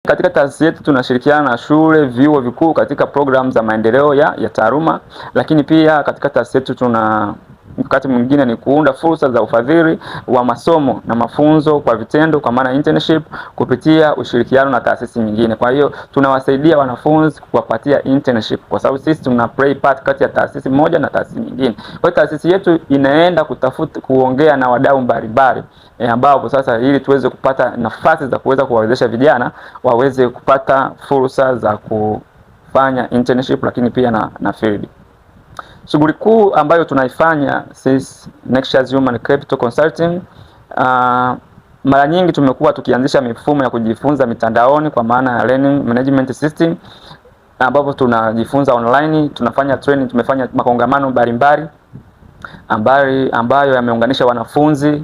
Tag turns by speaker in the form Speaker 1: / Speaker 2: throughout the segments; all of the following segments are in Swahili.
Speaker 1: Katika taasisi yetu tunashirikiana na shule, vyuo vikuu katika programu za maendeleo ya taaluma, lakini pia katika taasisi yetu tuna mkakati mwingine ni kuunda fursa za ufadhili wa masomo na mafunzo kwa vitendo, kwa maana internship, kupitia ushirikiano na taasisi nyingine. Kwa hiyo tunawasaidia wanafunzi kuwapatia internship, kwa sababu sisi tuna play part kati ya taasisi moja na taasisi nyingine. Kwa hiyo taasisi yetu inaenda kuongea na wadau mbalimbali ambao sasa, ili tuweze kupata nafasi za kuweza kuwawezesha vijana waweze kupata fursa za kufanya internship, lakini pia na field. Shughuli kuu ambayo tunaifanya sisi Nextials Human Capital Consulting, mara nyingi tumekuwa tukianzisha mifumo ya kujifunza mitandaoni, kwa maana ya learning management system, ambapo tunajifunza online, tunafanya training, tumefanya makongamano mbalimbali ambayo yameunganisha wanafunzi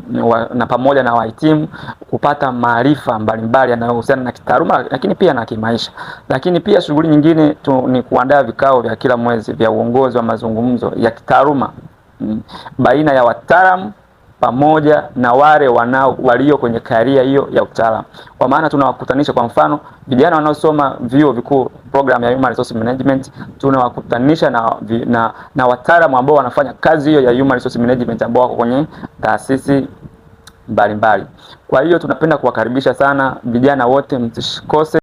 Speaker 1: na pamoja na wahitimu kupata maarifa mbalimbali yanayohusiana na kitaaluma, lakini pia na kimaisha. Lakini pia shughuli nyingine ni kuandaa vikao vya kila mwezi vya uongozi wa mazungumzo ya kitaaluma baina ya wataalamu pamoja na wale walio kwenye career hiyo ya utaalamu. Kwa maana tunawakutanisha, kwa mfano vijana wanaosoma vyuo vikuu program ya Human Resource Management, tunawakutanisha na wataalamu ambao wanafanya kazi hiyo ya Human Resource Management ambao wako kwenye taasisi mbalimbali. Kwa hiyo tunapenda kuwakaribisha sana vijana wote, msikose.